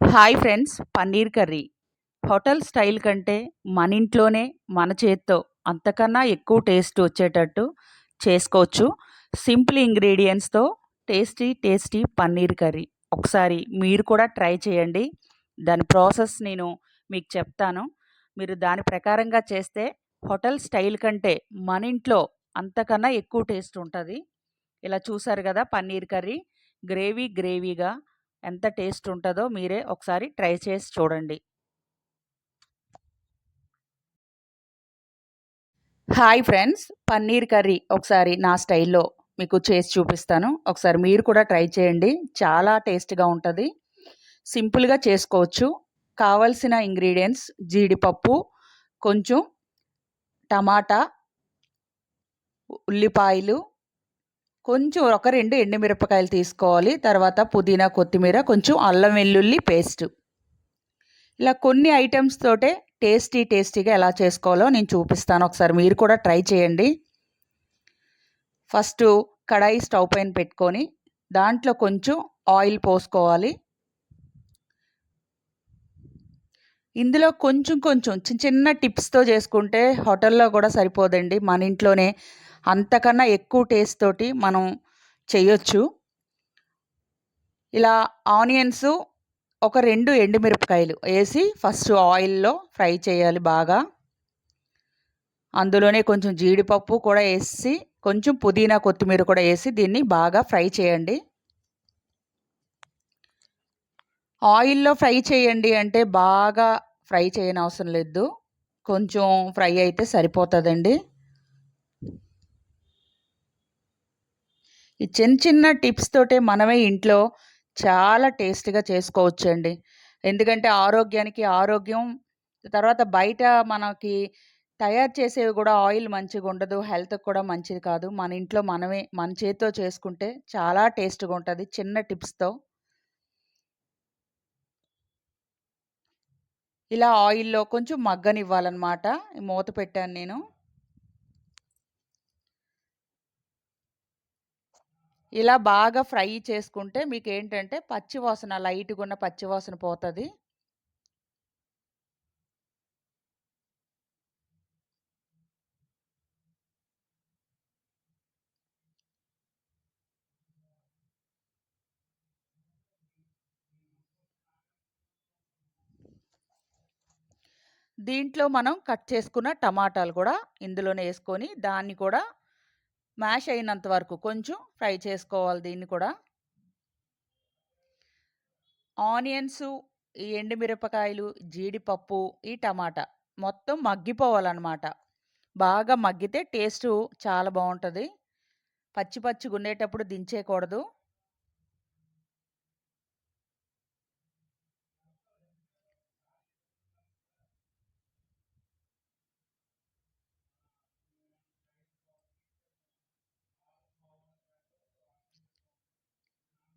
Hi friends, paneer curry hotel style కంటే మన ఇంట్లోనే మన చేత్తో అంతకన్నా ఎక్కువ టేస్ట్ వచ్చేటట్టు చేసుకోవచ్చు. సింపుల్ ఇంగ్రీడియంట్స్తో టేస్టీ టేస్టీ పన్నీర్ కర్రీ ఒకసారి మీరు కూడా ట్రై చేయండి. దాని ప్రాసెస్ నేను మీకు చెప్తాను. మీరు దాని ప్రకారంగా చేస్తే హోటల్ స్టైల్ కంటే మన ఇంట్లో అంతకన్నా ఎక్కువ టేస్ట్ ఉంటుంది. ఇలా చూసారు కదా, పన్నీర్ కర్రీ గ్రేవీగా ఎంత టేస్ట్ ఉంటుందో మీరే ఒకసారి ట్రై చేసి చూడండి. హాయ్ ఫ్రెండ్స్, పన్నీర్ కర్రీ ఒకసారి నా స్టైల్లో మీకు చేసి చూపిస్తాను. ఒకసారి మీరు కూడా ట్రై చేయండి. చాలా టేస్ట్గా ఉంటుంది. సింపుల్గా చేసుకోవచ్చు. కావలసిన ఇంగ్రీడియంట్స్: జీడిపప్పు, కొంచెం టమాటా, ఉల్లిపాయలు, కొంచెం ఒక 2 ఎండుమిరపకాయలు తీసుకోవాలి. తర్వాత పుదీనా, కొత్తిమీర, కొంచెం అల్లం వెల్లుల్లి పేస్ట్. ఇలా కొన్ని ఐటమ్స్ తోటే టేస్టీగా ఎలా చేసుకోవాలో నేను చూపిస్తాను. ఒకసారి మీరు కూడా ట్రై చేయండి. ఫస్ట్ కడాయి స్టవ్ పైన పెట్టుకొని దాంట్లో కొంచెం ఆయిల్ పోసుకోవాలి. ఇందులో కొంచెం చిన్న చిన్న టిప్స్తో చేసుకుంటే హోటల్లో కూడా సరిపోదండి. మన ఇంట్లోనే అంతకన్నా ఎక్కువ టేస్ట్ తోటి మనం చేయొచ్చు. ఇలా ఆనియన్స్, ఒక 2 ఎండుమిరపకాయలు వేసి ఫస్ట్ ఆయిల్లో ఫ్రై చేయాలి బాగా. అందులోనే కొంచెం జీడిపప్పు కూడా వేసి, కొంచెం పుదీనా, కొత్తిమీర కూడా వేసి దీన్ని బాగా ఫ్రై చేయండి. ఆయిల్లో ఫ్రై చేయండి అంటే బాగా ఫ్రై చేయనవసరం లేదు. కొంచెం ఫ్రై అయితే సరిపోతుందండి. ఈ చిన్న టిప్స్ తోటే మనమే ఇంట్లో చాలా టేస్టీగా చేసుకోవచ్చండి. ఎందుకంటే ఆరోగ్యానికి ఆరోగ్యం. తర్వాత బయట మనకి తయారు చేసేవి కూడా ఆయిల్ మంచిగా ఉండదు. హెల్త్‌కి కూడా మంచిది కాదు. మన ఇంట్లో మనమే మన చేత్తో చేసుకుంటే చాలా టేస్ట్‌గా ఉంటది చిన్న టిప్స్‌తో. ఇలా ఆయిల్‌లో కొంచెం మగ్గనివ్వాలనమాట. మూత పెట్టాను నేను. ఇలా బాగా ఫ్రై చేసుకుంటే మీకేంటంటే పచ్చివాసన, లైట్‌గున్న పచ్చివాసన పోతది. దీంట్లో మనం కట్ చేసుకున్న టమాటాలు కూడా ఇందులోనే యేసుకొని, దాన్ని కూడా మ్యాష్ అయినంత వరకు కొంచెం ఫ్రై చేసుకోవాలి దీన్ని కూడా. ఆనియన్సు, ఈ ఎండుమిరపకాయలు, జీడిపప్పు, ఈ టమాటా మొత్తం మగ్గిపోవాలనమాట. బాగా మగ్గితే టేస్టు చాలా బావుంటది. పచ్చిగుండేటప్పుడు దించేయకూడదు.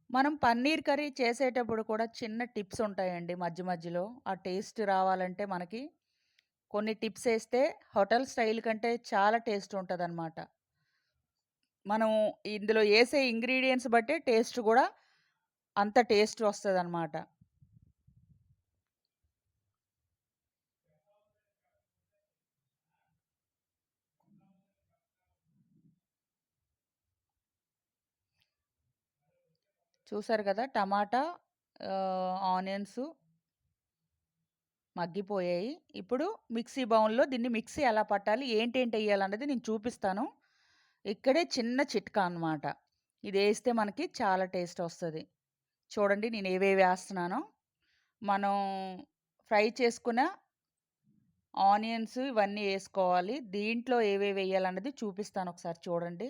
మనం పన్నీర్ కర్రీ చేసేటప్పుడు కూడా చిన్న టిప్స్ ఉంటాయండి మధ్యలో. ఆ టేస్ట్ రావాలంటే మనకి కొన్ని టిప్స్ ఏస్తే హోటల్ స్టైల్ కంటే చాలా టేస్ట్ ఉంటదనమాట. మనం ఇందులో ఏసే ఇంగ్రీడియెంట్స్ బట్టే టేస్ట్ గూడా అంత టేస్ట్ వస్తదనమాట. చూసారు గదా! టమాటా, ఆనియన్సు మగ్గిపోయాయి. ఇప్పుడు మిక్సీ బౌల్‌లో దీన్ని మిక్సీ ఎలా పట్టాలి, ఏంటేంటెయ్యాలన్నది నేను చూపిస్తాను. ఇక్కడే చిన్న చిట్కా అనమాట. ఇదేస్తే మనకి చాలా టేస్టొస్తది. చూడండి నేనేవేవేస్తున్నానో. మనం ఫ్రై చేసుకున్న ఆనియన్స్ ఇవన్నీ యేసుకోవాలి. దీంట్లో ఏవేవేయాలన్నది చూపిస్తాను, ఒకసారి చూడండి.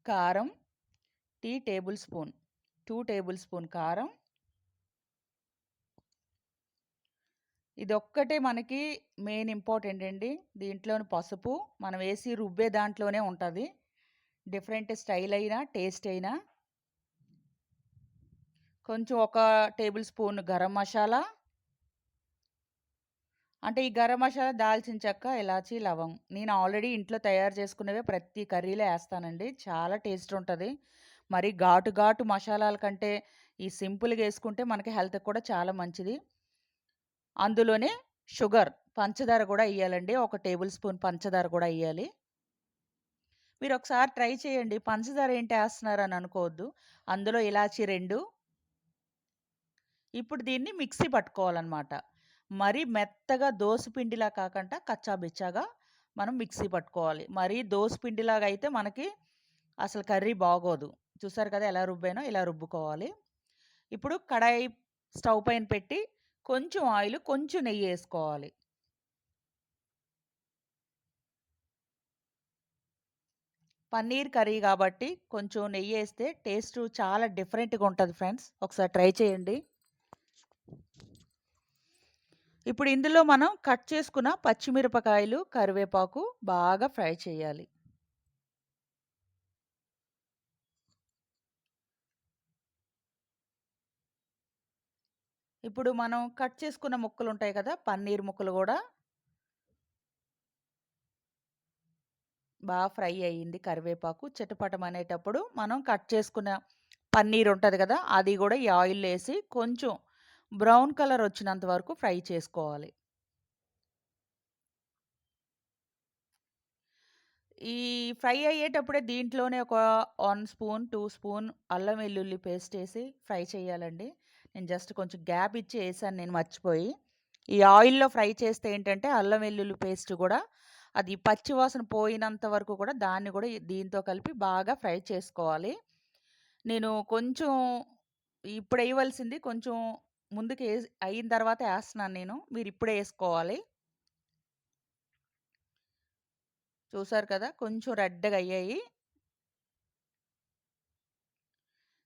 కారం, tea table spoon, 2 table spoon కారం. ఇదొక్కటే మనకి మెయిన్ ఇంపార్టెంట్ అండి. దీంట్లోని పసుపు మనం వేసి రుబ్బే దాంట్లోనే ఉంటది. డిఫరెంట్ స్టైల్ అయినా, టేస్ట్ అయినా. కొంచెం ఒక టేబుల్ స్పూన్ గరం మసాలా, అంటే ఈ గరం మసాలా, దాల్చిన చెక్క, ఇలాచీ, లవంగ్ నేను ఆల్రెడీ ఇంట్లో తయారు చేసుకున్నవే ప్రతి కర్రీలో ఏస్తానండి. చాలా టేస్ట్ ఉంటది. మరి ఘాటు ఘాటు మసాలాల కంటే ఈ సింపుల్‌గా యేసుకుంటే మనకి హెల్త్‌కి కూడా చాలా మంచిది. అందులోనే షుగర్, పంచదార గూడా ఎయ్యాలండి. ఒక టేబుల్ స్పూన్ పంచదార గూడా ఎయ్యాలి. మీరొకసారి ట్రై చేయండి. పంచదార ఏంటి ఏస్తన్నారని అనుకోవద్దు. అందులో ఇలాచీ 2 ఇప్పుడు దీన్ని మిక్సీ పట్టుకోవాలనమాట. మరీ మెత్తగా దోస పిండిలా కాకుండా కచ్చా బిచ్చాగా మనం మిక్సీ పట్టుకోవాలి. మరీ దోస పిండిలాగా అయితే మనకి అసలు కర్రీ బాగోదు. చూసారు కదా! ఎలా రుబ్బానో ఇలా రుబ్బుకోవాలి. ఇప్పుడు కడాయి స్టవ్ పైన పెట్టి కొంచెం ఆయిలు, కొంచెం నెయ్యేసుకోవాలి. పన్నీర్ కర్రీ గాబట్టి కొంచెం నెయ్యేస్తే టేస్టు చాలా డిఫరెంట్‌గా ఉంటది ఫ్రెండ్స్. ఒకసారి ట్రై చేయండి. ఇప్పుడు ఇందులో మనం కట్ చేసుకున్న పచ్చిమిరపకాయలు, కరివేపాకు బాగా ఫ్రై చేయాలి. ఇప్పుడు మనం కట్ చేసుకున్న ముక్కలుంటాయి కదా! పన్నీర్ ముక్కలు గూడా ఫ్రై అయ్యింది కరివేపాకు. చిటపటమనేటప్పుడు మనం కట్ చేసుకున్న పన్నీర్ ఉంటది గదా! అది గూడా ఈ ఆయిల్‌లో ఏసి కొంచెం బ్రౌన్ కలర్ వచ్చినంత వరకు ఫ్రై చేసుకోవాలి. ఈ ఫ్రై అయ్యేటప్పుడే దీంట్లోనే ఒక 1 స్పూన్, 2 స్పూన్ అల్లం వెల్లుల్లి పేస్ట్ ఏసి ఫ్రై చేయాలండి. నేను జస్ట్ కొంచెం గ్యాప్ ఇచ్చి ఏసాను నేను మర్చిపోయి. ఈ ఆయిల్‌లో ఫ్రై చేస్తే ఏంటంటే అల్లం వెల్లుల్లి పేస్ట్ గూడా అది పచ్చి వాసన పోయినంత వరకు కూడా దాన్ని గూడా దీంతో కలిపి బాగా ఫ్రై చేసుకోవాలి. నేను కొంచెం ఇప్పుడెయవలసింది కొంచెం ముందుకు అయిన తర్వాత ఏస్తన్నాను నేను. మీరిప్పుడే ఏసుకోవాలి. చూసారు కదా! కొంచెం రెడ్‌గా అయ్యాయి.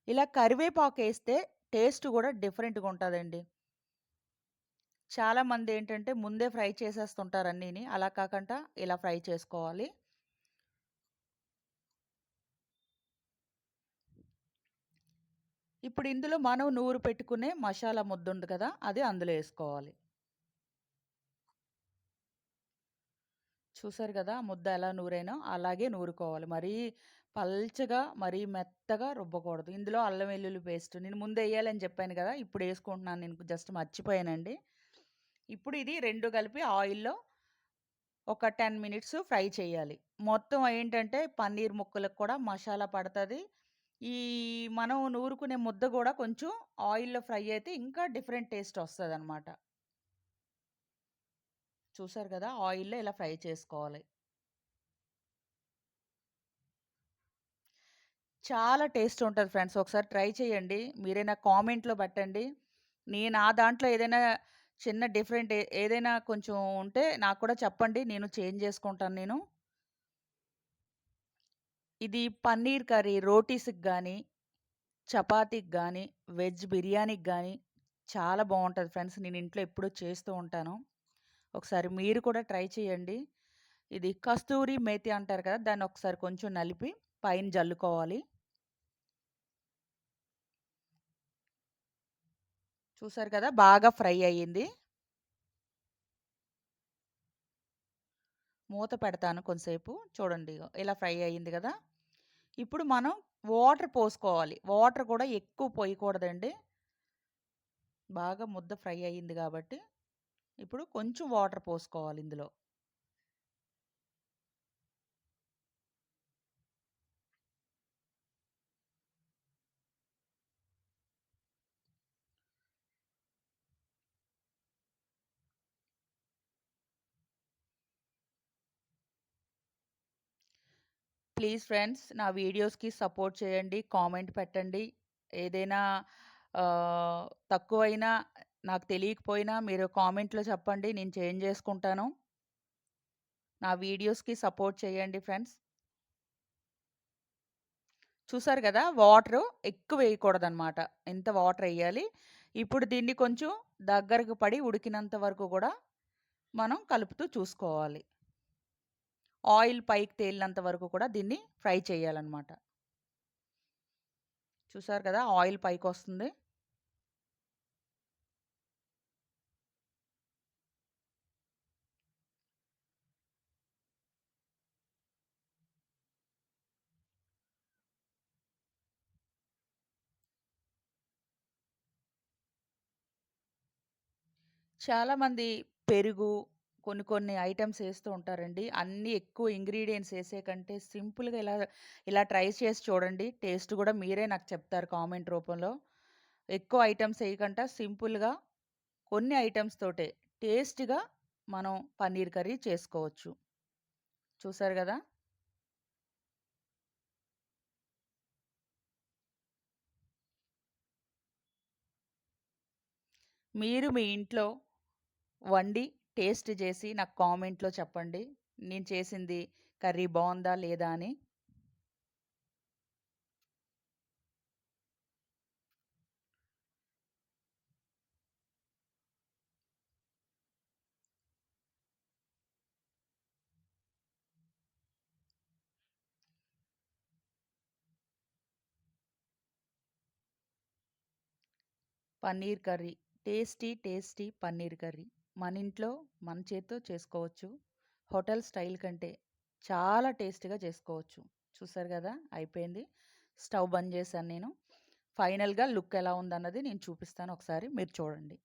ఇలా కరివేపాకేస్తే టేస్ట్ గూడా డిఫరెంట్‌గా ఉంటదండి. చాలామందేంటంటే ముందే ఫ్రై చేసేస్తుంటారు అన్నీని. అలా కాకుండా ఇలా ఫ్రై చేసుకోవాలి. ఇప్పుడు ఇందులో మనం నూరి పెట్టుకునే మసాలా ముద్దుంది కదా! అది అందులో ఏసుకోవాలి. చూసారు గదా! ముద్ద ఎలా నూరానో అలాగే నూరుకోవాలి. మరీ పల్చగా, మరీ మెత్తగా రుబ్బకూడదు. ఇందులో అల్లం వెల్లుల్లి పేస్ట్ నేను ముందెయ్యాలని చెప్పాను గదా! ఇప్పుడేసుకుంటున్నాను నేను జస్ట్ మర్చిపోయానండి. ఇప్పుడు ఇది 2 కలిపి ఆయిల్‌లో ఒక 10 మినిట్స్ ఫ్రై చేయాలి. మొత్తం ఏంటంటే పన్నీర్ ముక్కలకు కూడా మసాలా పడతది. ఈ మనం నూరుకునే ముద్ద గూడా కొంచెం ఆయిల్‌లో ఫ్రై అయితే ఇంకా డిఫరెంట్ టేస్ట్ ఒస్తదనమాట. చూసారు గదా! ఆయిల్‌లో ఇలా ఫ్రై చేసుకోవాలి. చాలా టేస్ట్ ఉంటది ఫ్రెండ్స్. ఒకసారి ట్రై చేయండి. మీరే నాకు కామెంట్‌లో పెట్టండి. నా దాంట్లో ఏదైనా చిన్న డిఫరెంట్ ఏదైనా కొంచెం ఉంటే నాకు కూడా చెప్పండి. నేను చేంజ్ చేసుకుంటాను నేను. ఇది పన్నీర్ కర్రీ రోటీస్‌కి గానీ, చపాతీకి గానీ, వెజ్ బిర్యానీకి గానీ చాలా బావుంటది ఫ్రెండ్స్. నేను ఇంట్లో ఎప్పుడూ చేస్తూ ఉంటాను. ఒకసారి మీరు కూడా ట్రై చేయండి. ఇది కస్తూరి మేతి అంటారు కదా! దాన్ని ఒకసారి కొంచెం నలిపి పైన జల్లుకోవాలి. చూసారు కదా! బాగా ఫ్రై అయ్యింది. మూత పెడతాను కొంసేపు. చూడండి ఇగో ఇలా ఫ్రై అయ్యింది గదా! ఇప్పుడు మనం వాటర్ పోసుకోవాలి. వాటర్ కూడా ఎక్కువ పొయ్యకూడదండి. బాగా ముద్ద ఫ్రై అయ్యింది గాబట్టి, ఇప్పుడు కొంచెం వాటర్ పోసుకోవాలి ఇందులో. ప్లీజ్ ఫ్రెండ్స్ నా వీడియోస్‌కి సపోర్ట్ చేయండి. కామెంట్ పెట్టండి. ఏదైనా తక్కువైనా నాకు తెలియకపోయినా మీరు కామెంట్‌లో చెప్పండి. నేను చేంజ్ జేసుకుంటాను. నా వీడియోస్‌కి సపోర్ట్ చేయండి ఫ్రెండ్స్. చూసారు గదా! వాటరు ఎక్కువేయకూడదనమాట. ఇంత వాటరెయ్యాలి. ఇప్పుడు దీన్ని కొంచెం దగ్గరకు పడి ఉడికినంత వరకు గూడా మనం కలుపుతూ చూసుకోవాలి. ఆయిల్ పైకి తేలినంత వరకు కూడా దీన్ని ఫ్రై చేయాలనమాట. చూసారు కదా! ఆయిల్ పైకొస్తుంది. చాలామంది పెరుగు కొన్ని కొన్ని ఐటెమ్స్ ఏస్తూ ఉంటారండి. అన్నీ ఎక్కువ ఇంగ్రీడియెంట్స్ ఏసే కంటే సింపుల్‌గా ఇలా ఇలా ట్రై చేసి చూడండి. టేస్ట్ గూడా మీరే నాకు చెప్తారు కామెంట్ రూపంలో. ఎక్కువ ఐటెమ్స్ ఏయకంట సింపుల్‌గా కొన్ని ఐటెమ్స్ తోటే టేస్ట్‌గా మనం పన్నీర్ కర్రీ చేసుకోవచ్చు. చూసారు గదా! మీరు మీ ఇంట్లో వండి టేస్ట్ జేసి నాకు కామెంట్‌లో చెప్పండి. నేను చేసింది కర్రీ బావుందా? లేదా? అని. Paneer curry. Tasty, tasty paneer curry. మన ఇంట్లో మన చేత్తో చేసుకోవచ్చు. హోటల్ స్టైల్ కంటే చాలా టేస్టీగా చేసుకోవచ్చు. చూసారు గదా! అయిపోయింది. స్టవ్ బంద్ చేశాను నేను. ఫైనల్‌గా లుక్ ఎలా ఉందన్నది నేను చూపిస్తాను ఒకసారి మీరు చూడండి.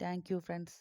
Thank you friends.